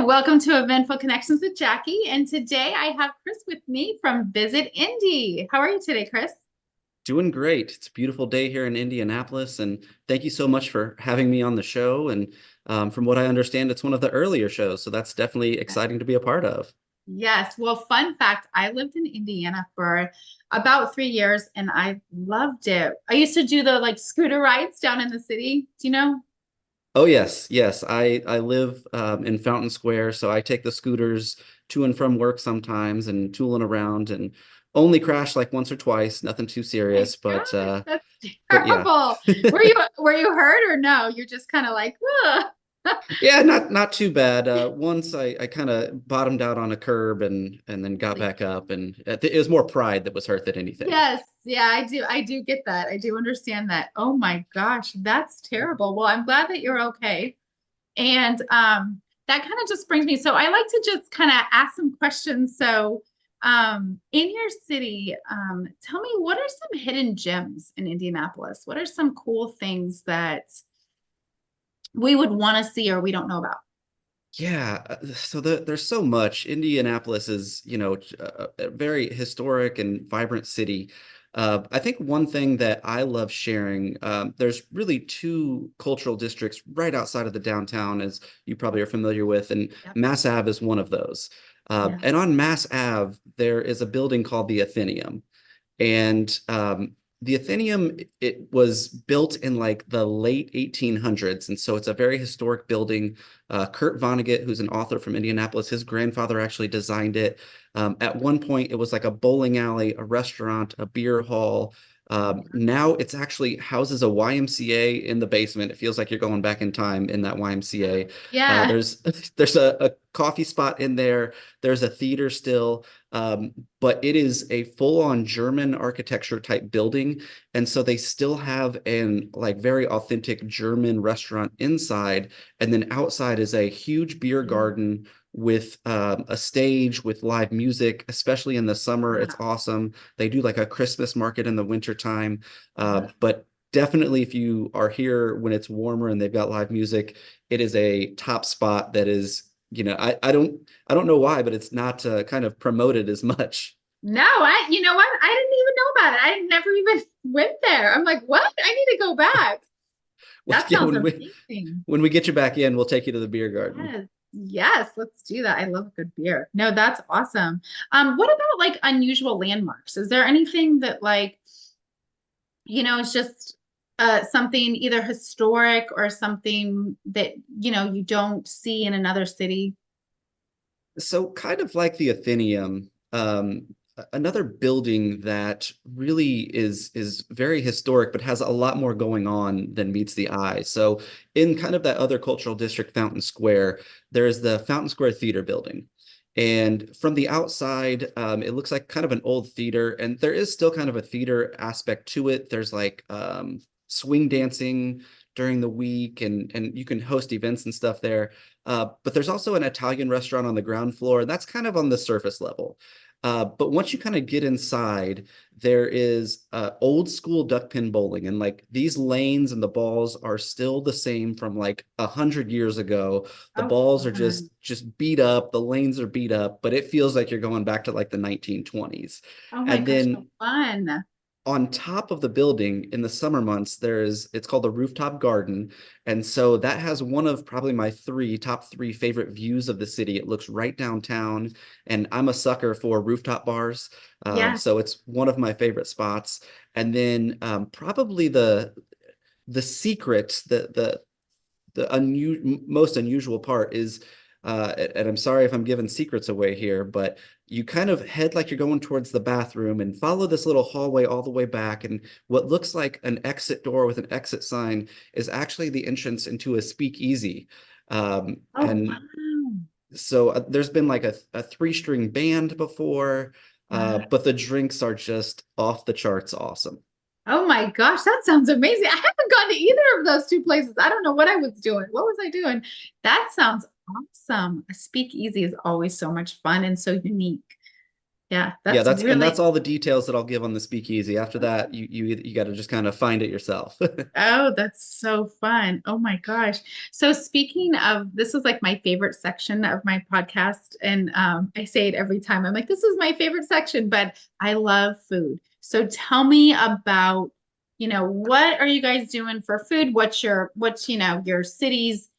Welcome to Eventful Connections with Jackie. And today I have Chris with me from Visit Indy. How are you today, Chris? Doing great. It's a beautiful day here in Indianapolis, and thank you so much for having me on the show. And from what I understand, it's one of the earlier shows, so that's definitely exciting to be a part of. Yes. Well, fun fact, I lived in Indiana for about 3 years and I loved it. I used to do the like scooter rides down in the city. Do you know? Oh yes, yes. I live in Fountain Square, so I take the scooters to and from work sometimes and tooling around, and only crash like once or twice. Nothing too My serious, but gosh, that's but yeah. terrible. Were you hurt or no? You're just kind of like, ugh. Yeah, not too bad. Once I kind of bottomed out on a curb and then got Really? back up, and it was more pride that was hurt than anything. Yes, yeah, I do. I do get that. I do understand that. Oh my gosh, that's terrible. Well, I'm glad that you're okay. And that kind of just brings me. So I like to just kind of ask some questions. So in your city, tell me what are some hidden gems in Indianapolis? What are some cool things that we would want to see or we don't know about? Yeah, so there's so much. Indianapolis is, a very historic and vibrant city. I think one thing that I love sharing, there's really two cultural districts right outside of the downtown, as you probably are familiar with, and Yep. Mass Ave is one of those. Yeah. And on Mass Ave, there is a building called the Athenaeum. And the Athenaeum, it was built in like the late 1800s. And so it's a very historic building. Kurt Vonnegut, who's an author from Indianapolis, his grandfather actually designed it. At one point, it was like a bowling alley, a restaurant, a beer hall. Now it's actually houses a YMCA in the basement. It feels like you're going back in time in that YMCA. Yeah. There's there's a coffee spot in there. There's a theater still. But it is a full-on German architecture type building. And so they still have an like very authentic German restaurant inside. And then outside is a huge beer Mm. garden with a stage with live music, especially in the summer. It's Wow. awesome. They do like a Christmas market in the wintertime. Uh, But definitely if you are here when it's warmer and they've got live music, it is a top spot that is, I don't know why, but it's not kind of promoted as much. no, you know what? I didn't even know about it. I never even went there. I'm like, what? I need to go back. Well, That yeah, sounds when amazing. we get you back in, we'll take you to the beer garden. Yes. Yes, let's do that. I love a good beer. No, that's awesome. What about like unusual landmarks? Is there anything that like, it's just something either historic or something that, you don't see in another city? So kind of like the Athenaeum, another building that really is very historic, but has a lot more going on than meets the eye. So in kind of that other cultural district, Fountain Square, there is the Fountain Square Theater building. And from the outside, it looks like kind of an old theater, and there is still kind of a theater aspect to it. There's like swing dancing during the week, and you can host events and stuff there. But there's also an Italian restaurant on the ground floor, and that's kind of on the surface level. But once you kind of get inside, there is old school duck pin bowling, and like these lanes and the balls are still the same from like 100 years ago. The Oh, balls are fun. just beat up, the lanes are beat up, but it feels like you're going back to like the 1920s. Oh my And gosh, so then fun. on top of the building in the summer months, it's called the rooftop garden. And so that has one of probably my top three favorite views of the city. It looks right downtown, and I'm a sucker for rooftop bars. Yes. So it's one of my favorite spots. And then probably the secret, the most unusual part is, and I'm sorry if I'm giving secrets away here, but you kind of head like you're going towards the bathroom and follow this little hallway all the way back. And what looks like an exit door with an exit sign is actually the entrance into a speakeasy. Oh, And wow. so there's been like a three-string band before, Uh, but the drinks are just off the charts awesome. oh my gosh, that sounds amazing. I haven't gone to either of those two places. I don't know what I was doing. What was I doing? That sounds awesome. A speakeasy is always so much fun and so unique. Yeah, Yeah, that's that's really, all the details that I'll give on the speakeasy. After that, you got to just kind of find it yourself. oh, that's so fun. Oh my gosh. So speaking of, this is like my favorite section of my podcast. And I say it every time. I'm like, this is my favorite section, but I love food. So tell me about, what are you guys doing for food? What's your city's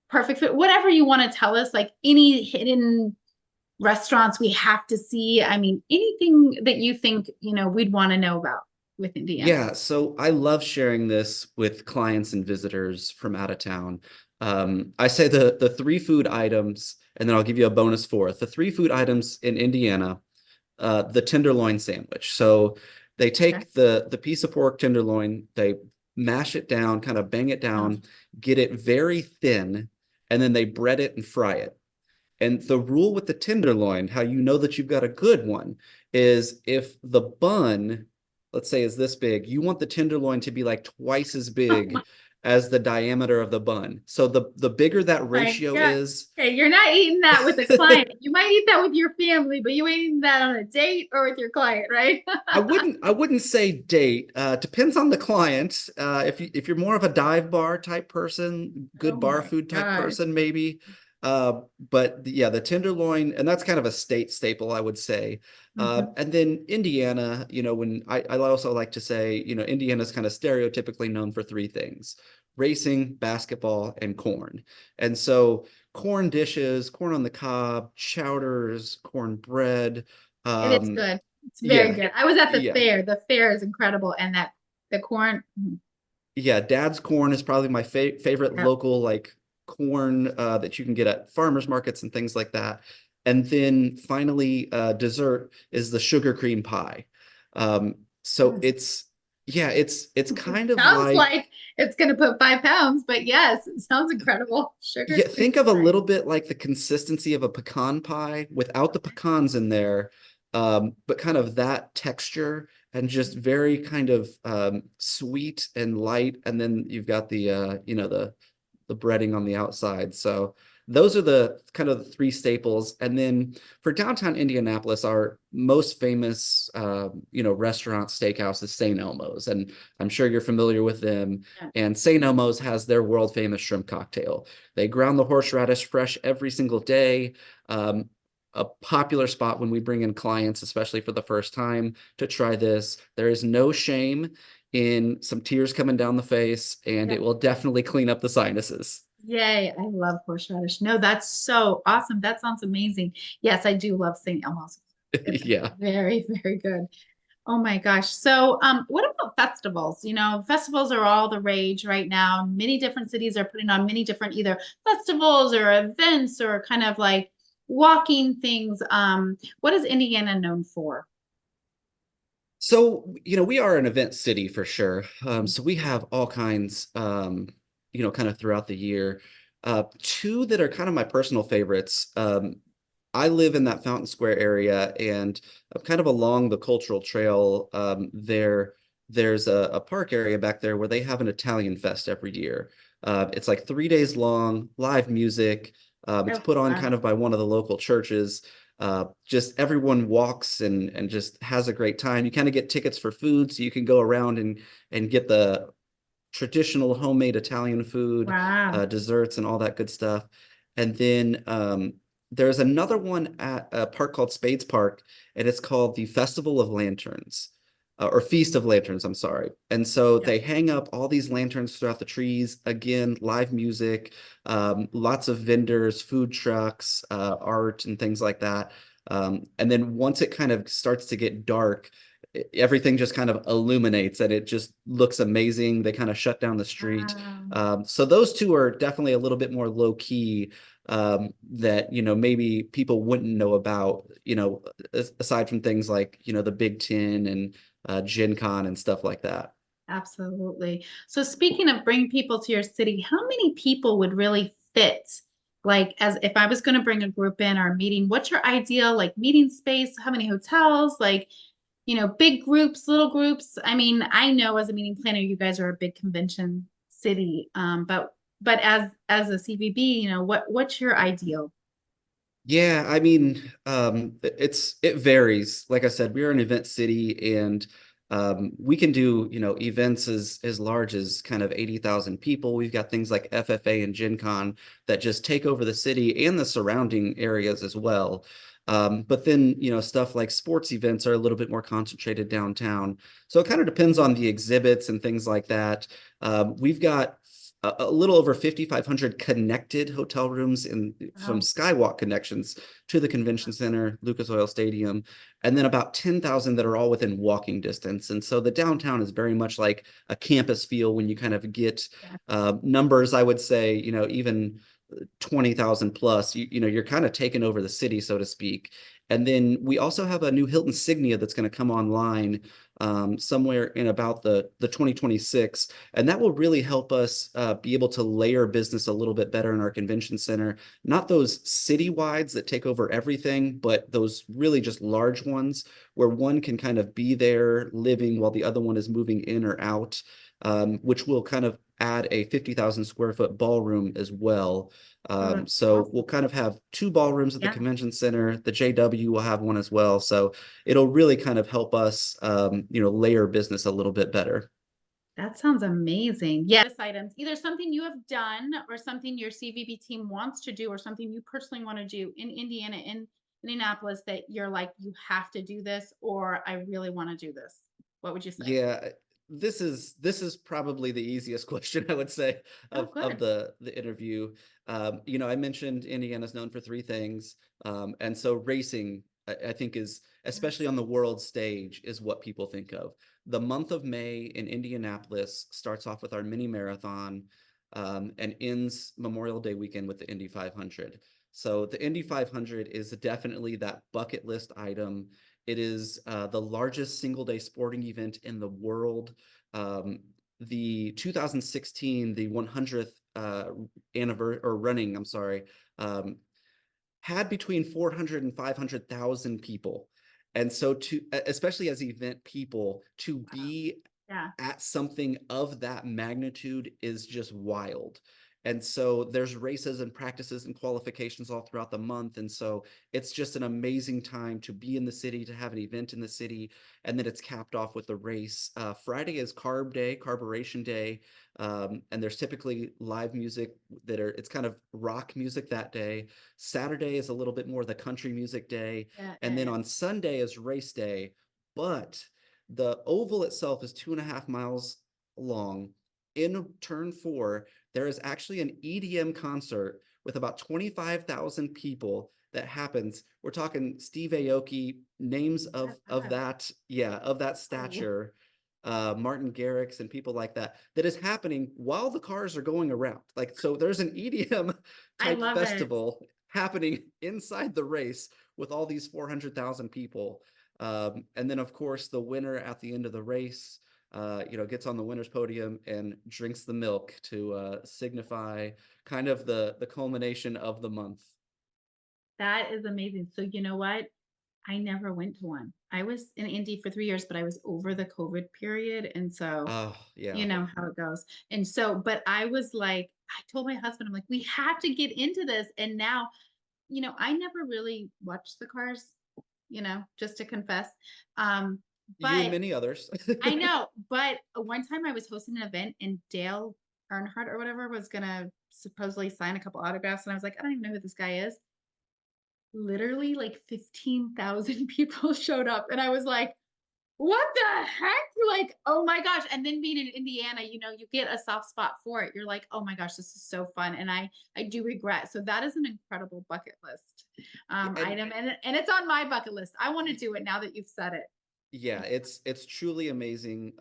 perfect food? Whatever you want to tell us, like any hidden restaurants we have to see. I mean, anything that you think, we'd want to know about with Indiana. Yeah, so I love sharing this with clients and visitors from out of town. I say the three food items, and then I'll give you a bonus fourth. The three food items in Indiana, the tenderloin sandwich. So they Okay. take the piece of pork tenderloin, they mash it down, kind of bang it Oh, down, get it very thin, and then they bread it and fry it. And the rule with the tenderloin, how you know that you've got a good one, is if the bun, let's say, is this big, you want the tenderloin to be like twice as oh my, big as the diameter of the bun. So the bigger that my ratio God. is, Okay, you're not eating that with a client. You might eat that with your family, but you ain't eating that on a date or with your client, right? I wouldn't say date. Depends on the client. If you're more of a dive bar type person, Oh good bar my food type gosh. person, maybe. But yeah, the tenderloin, and that's kind of a state staple, I would say. Mhm. And then Indiana, when I also like to say, Indiana's kind of stereotypically known for three things: racing, basketball, and corn. And so corn dishes, corn on the cob, chowders, cornbread. It is Um, good. It's very yeah, good. I was at the yeah. fair. The fair is incredible, and the corn. Yeah, Dad's corn is probably my favorite Yep. local like corn that you can get at farmers markets and things like that. And then finally, dessert is the sugar cream pie. So Yes. it's yeah, it's It kind of sounds like like it's going to put 5 pounds, but yes, it sounds incredible. Sugar yeah, cream think of a pie. little bit like the consistency of a pecan pie without the Okay. pecans in there, but kind of that texture and just very kind of sweet and light. And then you've got the breading on the outside. So those are the kind of the three staples. And then for downtown Indianapolis, our most famous, restaurant steakhouse is St. Elmo's, and I'm sure you're familiar with them. Yeah. And St. Elmo's has their world famous shrimp cocktail. They ground the horseradish fresh every single day. A popular spot when we bring in clients, especially for the first time, to try this. There is no shame in some tears coming down the face, and Yeah. it will definitely clean up the sinuses. Yay. I love horseradish. No, that's so awesome. That sounds amazing. Yes, I do love St. Elmo's. It's Yeah. very, very good. Oh my gosh. So, what about festivals? Festivals are all the rage right now. Many different cities are putting on many different either festivals or events or kind of like walking things. What is Indiana known for? So, we are an event city for sure. So we have all kinds, kind of throughout the year. Two that are kind of my personal favorites. I live in that Fountain Square area, and kind of along the cultural trail, there's a park area back there where they have an Italian fest every year. It's like 3 days long, live music. It's Oh, put on wow. kind of by one of the local churches. Just everyone walks and just has a great time. You kind of get tickets for food, so you can go around and get the traditional homemade Italian food, Wow. desserts, and all that good stuff. And then there's another one at a park called Spades Park, and it's called the Festival of Lanterns, or Feast of Lanterns, I'm sorry. And so Yeah. they hang up all these lanterns throughout the trees. Again, live music, lots of vendors, food trucks, art, and things like that. And then once it kind of starts to get dark, everything just kind of illuminates and it just looks amazing. They kind of shut down the street. Wow. So those two are definitely a little bit more low key, that, maybe people wouldn't know about, aside from things like, the Big Ten and Gen Con and stuff like that. Absolutely. So speaking of bring people to your city, how many people would really fit? Like as if I was going to bring a group in or a meeting, what's your ideal like meeting space? How many hotels? Like, big groups, little groups. I mean, I know as a meeting planner, you guys are a big convention city. But as a CVB, what's your ideal? Yeah, I mean, it varies. Like I said, we're an event city, and we can do, events as large as kind of 80,000 people. We've got things like FFA and Gen Con that just take over the city and the surrounding areas as well. But then, stuff like sports events are a little bit more concentrated downtown. So it kind of depends on the exhibits and things like that. We've got a little over 5,500 connected hotel rooms from Wow. Skywalk connections to the convention center, Lucas Oil Stadium, and then about 10,000 that are all within walking distance. And so the downtown is very much like a campus feel when you kind of get Yeah. numbers, I would say, even 20,000 plus, you're kind of taking over the city, so to speak. And then we also have a new Hilton Signia that's going to come online somewhere in about the 2026. And that will really help us be able to layer business a little bit better in our convention center. Not those city-wides that take over everything, but those really just large ones where one can kind of be there living while the other one is moving in or out, which will kind of add a 50,000 square foot ballroom as well. Oh, that's So we'll awesome. kind of have two ballrooms at the Yeah, convention center. The JW will have one as well. So it'll really kind of help us, layer business a little bit better. that sounds amazing. Yeah, this items, either something you have done or something your CVB team wants to do or something you personally want to do in Indiana, in Indianapolis that you're like, you have to do this or I really want to do this. What would you say? Yeah, this is probably the easiest question I would say Oh, of good. the interview. I mentioned Indiana's known for three things, and so racing, I think, is especially Yes. on the world stage, is what people think of. The month of May in Indianapolis starts off with our mini marathon, and ends Memorial Day weekend with the Indy 500. So the Indy 500 is definitely that bucket list item. It is the largest single day sporting event in the world. Um, the 2016, the 100th anniversary or running, I'm sorry, um, had between 400 and 500,000 people. And so especially as event people, to Wow. be Yeah. at something of that magnitude is just wild. And so there's races and practices and qualifications all throughout the month. And so it's just an amazing time to be in the city, to have an event in the city, and then it's capped off with the race. Friday is carb day, carburation day. And there's typically live music it's kind of rock music that day. Saturday is a little bit more the country music day. Yeah. And Yeah. then Yeah. on Sunday is race day. But the oval itself is 2.5 miles long. In turn four, there is actually an EDM concert with about 25,000 people that happens. We're talking Steve Aoki, names Oh my of God. that, yeah, of that Oh, stature, Martin Garrix and people like that, that is happening while the cars are going around. Like, so there's an EDM I type love it. festival happening inside the race with all these 400,000 people. And then, of course, the winner at the end of the race, gets on the winner's podium and drinks the milk to signify kind of the culmination of the month. That is amazing. So you know what? I never went to one. I was in Indy for 3 years, but I was over the COVID period, and so Oh, you yeah. know how it goes. And so, but I was like, I told my husband, I'm like, we have to get into this. And now, I never really watched the cars, just to confess. Um, You and but many others. I know, but one time I was hosting an event and Dale Earnhardt or whatever was gonna supposedly sign a couple autographs, and I was like, I don't even know who this guy is. Literally like 15,000 people showed up, and I was like, what the heck? Like, oh my gosh. And then being in Indiana, you get a soft spot for it. You're like, oh my gosh, this is so fun. And I do regret. So that is an incredible bucket list Yeah, item. And it's on my bucket list. I want to do it now that you've said it. yeah, it's truly amazing.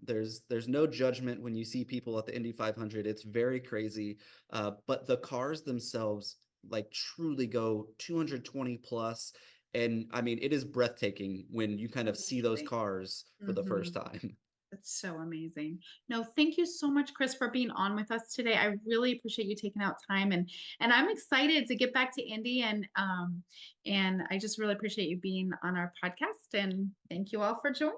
There's no judgment when you see people at the Indy 500. It's very crazy. But the cars themselves like truly go 220 plus. And I mean, it is breathtaking when you kind of see those Amazing. cars for the Hmm. first time. That's so amazing. No, thank you so much, Chris, for being on with us today. I really appreciate you taking out time and I'm excited to get back to Indy and I just really appreciate you being on our podcast and thank you all for joining.